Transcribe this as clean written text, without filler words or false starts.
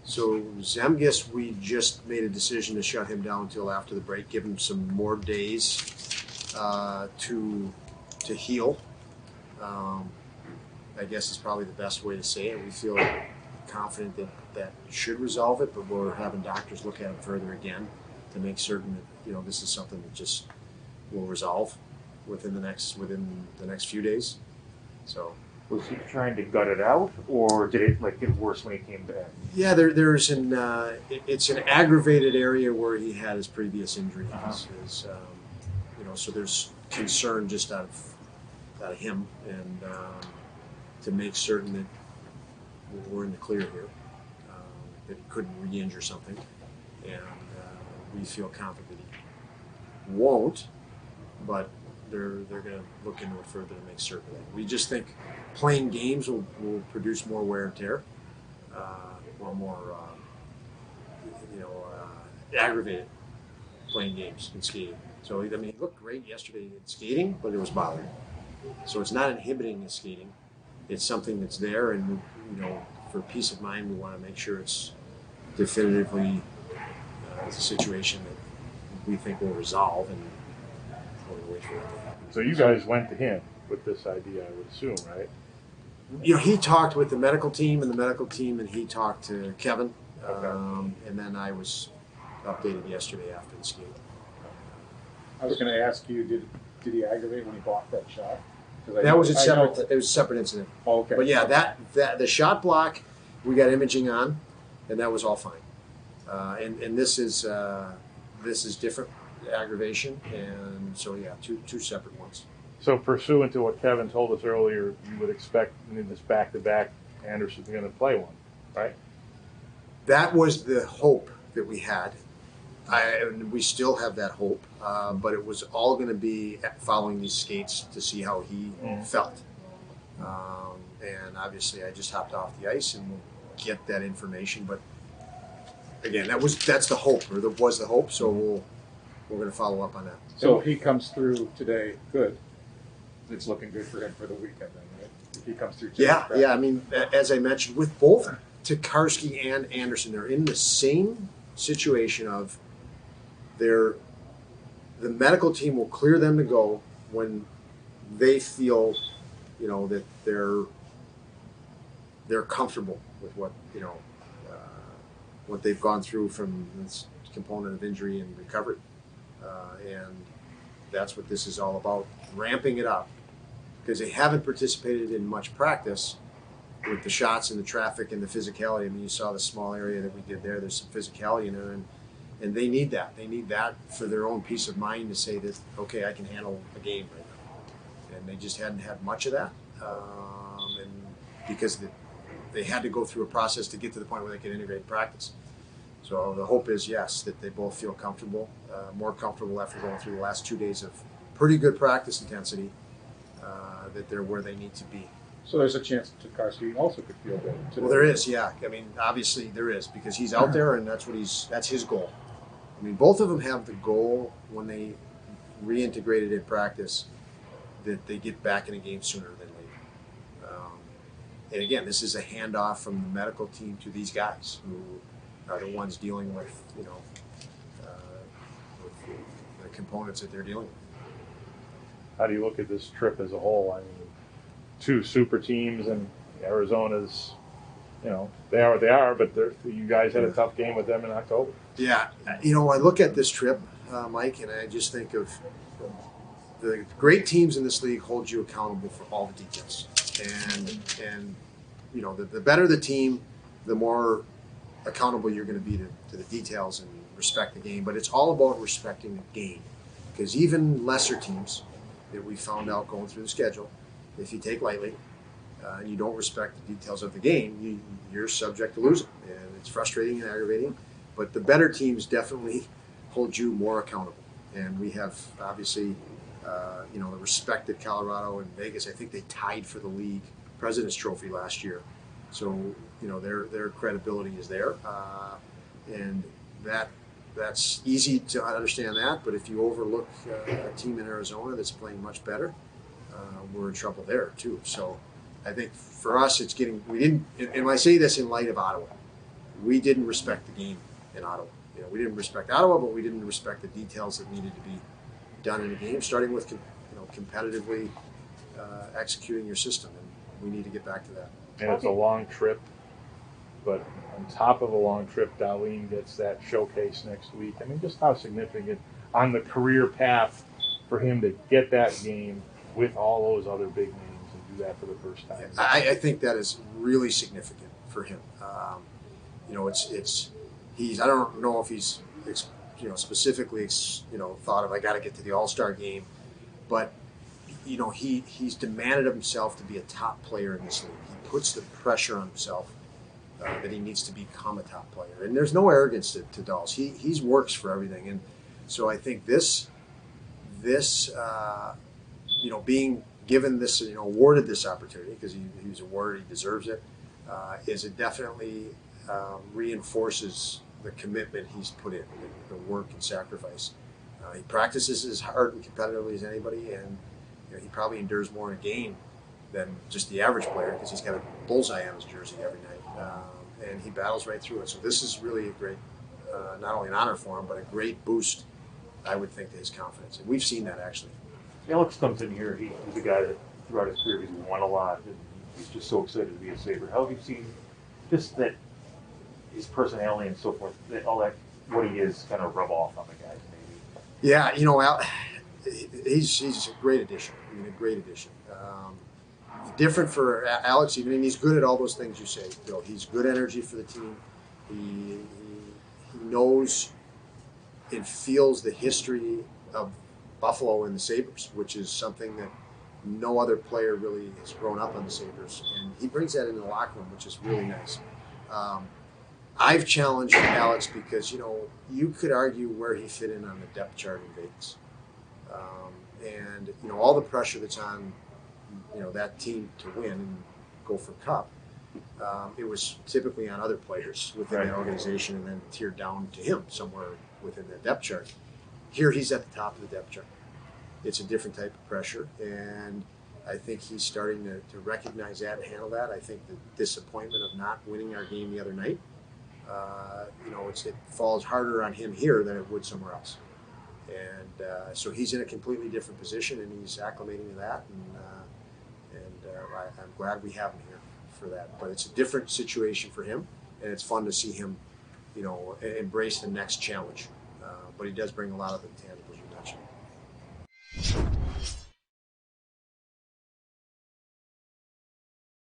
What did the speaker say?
So Zemgus, we just made a decision to shut him down until after the break, give him some more days to heal. I guess is probably the best way to say it. We feel confident that that should resolve it, but we're having doctors look at it further again to make certain that this is something that just will resolve within the next few days. So. Was he trying to gut it out, or did it get worse when he came back? Yeah, it's an aggravated area where he had his previous injury. So there's concern just out of him, and to make certain that we're in the clear here, that he couldn't re-injure something, and we feel confident that he won't, but they're going to look into it further to make certain. We just think playing games will produce more wear and tear, or more aggravated playing games and skating. So I mean, he looked great yesterday in skating, but it was bothering. So it's not inhibiting his skating. It's something that's there, and for peace of mind, we want to make sure it's definitively it's a situation that we think will resolve, and we're going to wait for it. So you guys went to him with this idea, I would assume, right? He talked with the medical team, and he talked to Kevin, Okay. and then I was updated yesterday after the skate. I was going to ask you, did he aggravate when he blocked that shot? That was a separate incident. Oh, okay. But yeah, that the shot block, we got imaging on, and that was all fine. And this is different aggravation, and so yeah, two separate ones. So pursuant to what Kevin told us earlier, you would expect in this back-to-back, Anderson's going to play one, right? That was the hope that we had. And we still have that hope, but it was all going to be following these skates to see how he felt. And obviously, I just hopped off the ice and we'll get that information. But again, that's the hope, or that was the hope. So we're going to follow up on that. So if he comes through today, good. It's looking good for him for the weekend, then, right? If he comes through today. Yeah. I mean, as I mentioned, with both Tokarski and Anderson, they're in the same situation of the medical team will clear them to go when they feel, that they're comfortable with what they've gone through from this component of injury and recovery, and that's what this is all about, ramping it up, because they haven't participated in much practice with the shots and the traffic and the physicality. I mean, you saw the small area that we did there. There's some physicality in there, and they need that. They need that for their own peace of mind to say that, okay, I can handle a game right now. And they just hadn't had much of that, and because they had to go through a process to get to the point where they could integrate practice. So the hope is, yes, that they both feel comfortable, more comfortable after going through the last 2 days of pretty good practice intensity, that they're where they need to be. So there's a chance that Tokarski also could feel good today. Well, there is, yeah. I mean, obviously there is, because he's out there, and that's his goal. I mean, both of them have the goal when they reintegrated in practice that they get back in a game sooner than later. And again, this is a handoff from the medical team to these guys who are the ones dealing with, with the components that they're dealing with. How do you look at this trip as a whole? I mean, two super teams, and Arizona's, they are what they are, but you guys had a tough game with them in October. Yeah, I look at this trip, Mike, and I just think of the great teams in this league hold you accountable for all the details. And the better the team, the more accountable you're going to be to the details and respect the game. But it's all about respecting the game, because even lesser teams that we found out going through the schedule, if you take lightly and you don't respect the details of the game, you're subject to losing, and it's frustrating and aggravating. But the better teams definitely hold you more accountable, and we have obviously, the respected Colorado and Vegas. I think they tied for the league President's Trophy last year, so their credibility is there, and that's easy to understand that. But if you overlook a team in Arizona that's playing much better, we're in trouble there too. So I think for us, we didn't, and I say this in light of Ottawa, we didn't respect the game in Ottawa. We didn't respect Ottawa, but we didn't respect the details that needed to be done in a game, starting with competitively executing your system, and we need to get back to that. And it's a long trip, but on top of a long trip, Darlene gets that showcase next week. I mean, just how significant on the career path for him to get that game with all those other big names and do that for the first time. I think that is really significant for him. I don't know if he's specifically thought of I got to get to the All-Star game, but he's demanded of himself to be a top player in this league. He puts the pressure on himself that he needs to become a top player, and there's no arrogance to Dolls. He works for everything, and so I think this being given this awarded this opportunity because he was awarded, he deserves it. It definitely reinforces the commitment he's put in, the work and sacrifice. He practices as hard and competitively as anybody, and he probably endures more in a game than just the average player because he's got a bullseye on his jersey every night, and he battles right through it. So this is really a great, not only an honor for him, but a great boost, I would think, to his confidence. And we've seen that actually. Alex comes in here. He's a guy that throughout his career he's won a lot, and he's just so excited to be a Sabre. How have you seen just that his personality and so forth, that all that what he is kind of rub off on the guys maybe? Yeah, Al, he's a great addition. A great addition. Different for Alex, even, and he's good at all those things you say, Bill. He's good energy for the team. He knows and feels the history of Buffalo and the Sabres, which is something that no other player really has grown up on the Sabres, and he brings that into the locker room, which is really nice. I've challenged Alex because you could argue where he fit in on the depth chart in Vegas, and all the pressure that's on that team to win and go for Cup. It was typically on other players within that organization, and then tiered down to him somewhere within that depth chart. Here he's at the top of the depth chart. It's a different type of pressure, and I think he's starting to recognize that and handle that. I think the disappointment of not winning our game the other night, it falls harder on him here than it would somewhere else. And so he's in a completely different position, and he's acclimating to that, and I'm glad we have him here for that. But it's a different situation for him, and it's fun to see him, embrace the next challenge. But he does bring a lot of intangibles.